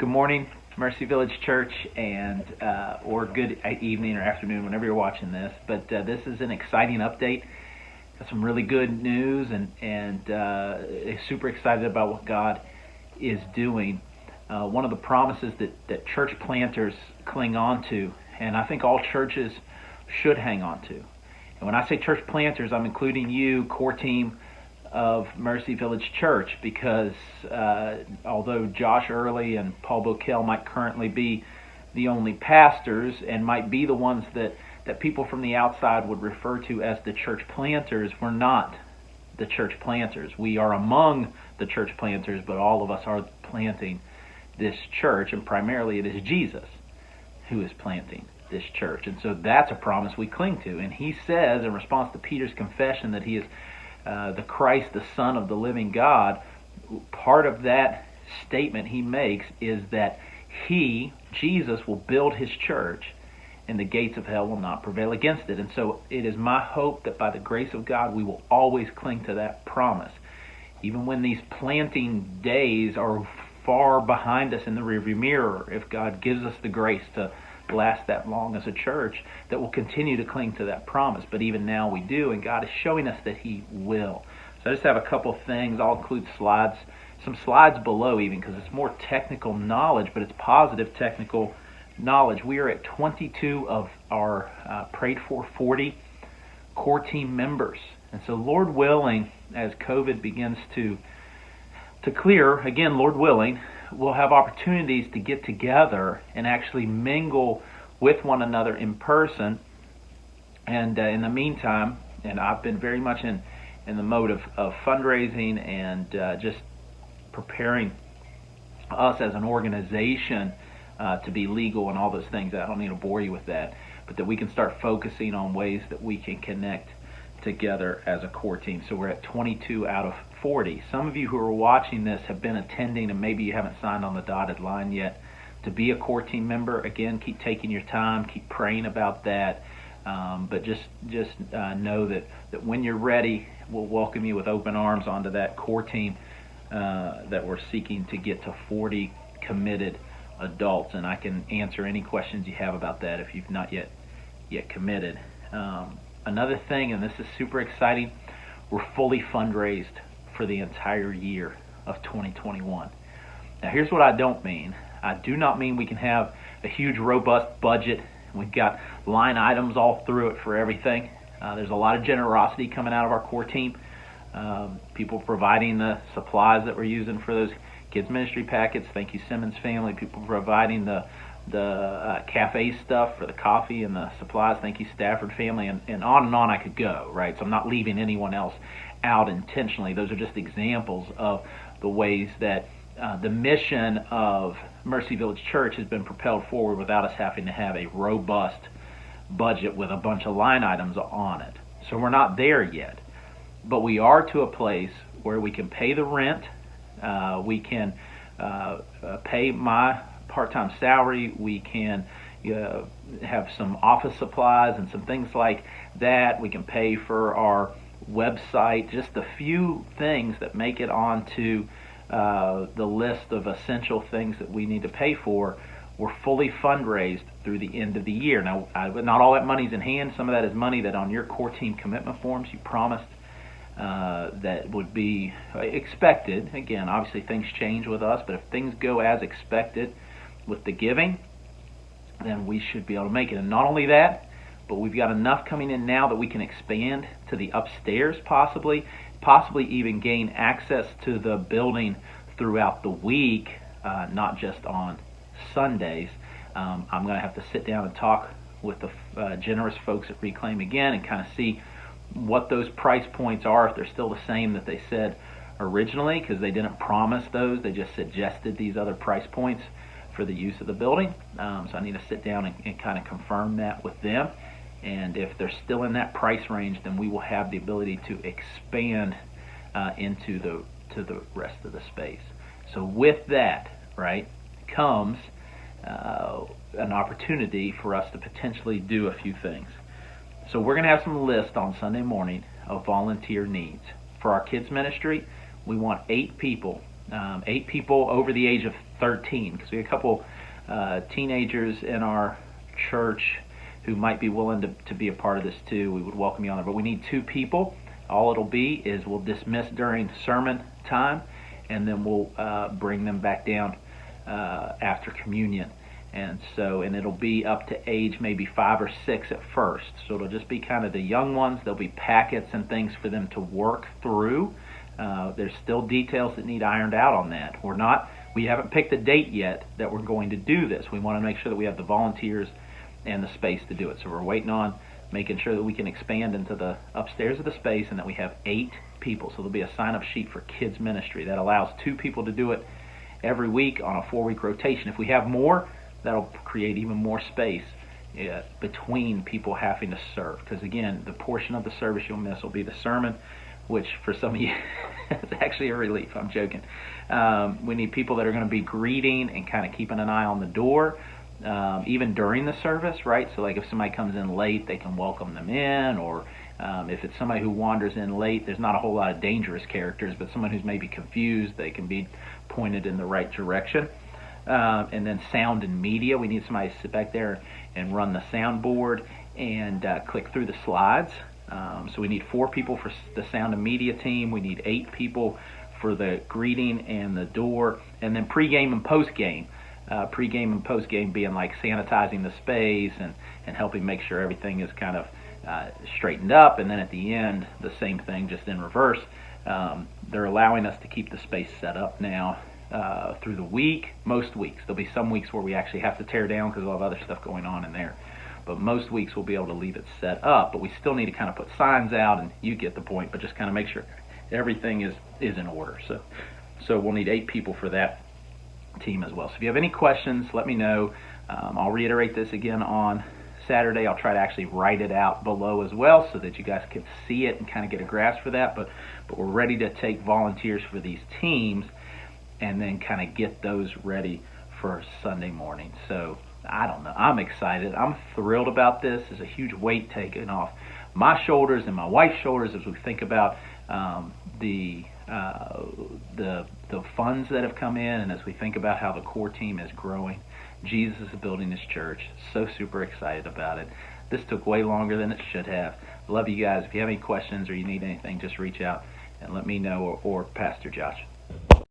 Good morning, Mercy Village Church, and or good evening or afternoon whenever you're watching this. But this is an exciting update. Got some really good news, and super excited about what God is doing. One of the promises that church planters cling on to, and I think all churches should hang on to. And when I say church planters, I'm including you, core team of Mercy Village Church, because although Josh Early and Paul Bokel might currently be the only pastors and might be the ones that people from the outside would refer to as the church planters, we're not the church planters. We are among the church planters, but all of us are planting this church, and primarily it is Jesus who is planting this church. And so that's a promise we cling to. And he says, in response to Peter's confession that he is the Christ, the Son of the living God, part of that statement he makes is that he, Jesus, will build his church and the gates of hell will not prevail against it. And so it is my hope that by the grace of God we will always cling to that promise. Even when these planting days are far behind us in the rearview mirror, if God gives us the grace to last that long as a church, that will continue to cling to that promise. But even now we do, and God is showing us that he will. So I just have a couple things. I'll include slides, some slides below even, because it's more technical knowledge, but it's positive technical knowledge. We are at 22 of our Prayed for 40 core team members. And so Lord willing, as COVID begins to clear, again, Lord willing, we'll have opportunities to get together and actually mingle with one another in person. And in the meantime, and I've been very much in the mode of fundraising and just preparing us as an organization to be legal and all those things. I don't need to bore you with that, but that we can start focusing on ways that we can connect together as a core team. So we're at 22 out of 40. Some of you who are watching this have been attending, and maybe you haven't signed on the dotted line yet to be a core team member. Again, keep taking your time, keep praying about that, but just know that when you're ready, we'll welcome you with open arms onto that core team that we're seeking to get to 40 committed adults. And I can answer any questions you have about that if you've not yet committed. Another thing, and this is super exciting, we're fully fundraised for the entire year of 2021. Now here's what I don't mean. I do not mean we can have a huge robust budget. We've got line items all through it for everything. There's a lot of generosity coming out of our core team. People providing the supplies that we're using for those kids ministry packets. Thank you, Simmons family. People providing the cafe stuff for the coffee and the supplies. Thank you, Stafford family, and on I could go, right? So I'm not leaving anyone else out intentionally. Those are just examples of the ways that the mission of Mercy Village Church has been propelled forward without us having to have a robust budget with a bunch of line items on it. So we're not there yet, but we are to a place where we can pay the rent, we can pay my part-time salary, we can have some office supplies and some things like that. We can pay for our website, just a few things that make it onto the list of essential things that we need to pay for. We're fully fundraised through the end of the year. Now, not all that money's in hand. Some of that is money that on your core team commitment forms you promised that would be expected. Again, obviously things change with us, but if things go as expected with the giving, then we should be able to make it. And not only that, but we've got enough coming in now that we can expand to the upstairs, possibly even gain access to the building throughout the week, not just on Sundays. I'm going to have to sit down and talk with the generous folks at Reclaim again and kind of see what those price points are, if they're still the same that they said originally, because they didn't promise those. They just suggested these other price points for the use of the building. So I need to sit down and kind of confirm that with them. And if they're still in that price range, then we will have the ability to expand into the rest of the space. So with that, right, comes an opportunity for us to potentially do a few things. So we're going to have some lists on Sunday morning of volunteer needs. For our kids ministry, we want 8 people over the age of 13, because we have a couple teenagers in our church who might be willing to be a part of this too. We would welcome you on there, but we need 2 people. All it'll be is we'll dismiss during sermon time, and then we'll bring them back down after communion. And it'll be up to age maybe 5 or 6 at first. So it'll just be kind of the young ones. There'll be packets and things for them to work through. There's still details that need ironed out on that. We haven't picked a date yet that we're going to do this. We want to make sure that we have the volunteers and the space to do it. So we're waiting on making sure that we can expand into the upstairs of the space and that we have 8 people. So there'll be a sign-up sheet for kids ministry that allows 2 people to do it every week on a 4-week rotation. If we have more, that'll create even more space between people having to serve. Because again, the portion of the service you'll miss will be the sermon, which for some of you is actually a relief. I'm joking. We need people that are going to be greeting and kind of keeping an eye on the door, even during the service, right? So like if somebody comes in late, they can welcome them in, or if it's somebody who wanders in late, there's not a whole lot of dangerous characters, but someone who's maybe confused, they can be pointed in the right direction. And then sound and media, we need somebody to sit back there and run the soundboard and click through the slides. So we need 4 people for the sound and media team. We need 8 people for the greeting and the door, and then pregame and postgame. Pregame and postgame being like sanitizing the space and helping make sure everything is kind of straightened up, and then at the end, the same thing, just in reverse. They're allowing us to keep the space set up now through the week. Most weeks. There'll be some weeks where we actually have to tear down because we'll have other stuff going on in there. But most weeks we'll be able to leave it set up. But we still need to kind of put signs out, and you get the point, but just kind of make sure everything is in order. So we'll need 8 people for that team as well. So if you have any questions, let me know. I'll reiterate this again on Saturday. I'll try to actually write it out below as well so that you guys can see it and kind of get a grasp for that. But we're ready to take volunteers for these teams and then kind of get those ready for Sunday morning. So I don't know. I'm excited. I'm thrilled about this. There's a huge weight taken off my shoulders and my wife's shoulders as we think about the funds that have come in, and as we think about how the core team is growing. Jesus is building his church. So super excited about it. This took way longer than it should have. Love you guys. If you have any questions or you need anything, just reach out and let me know, or Pastor Josh.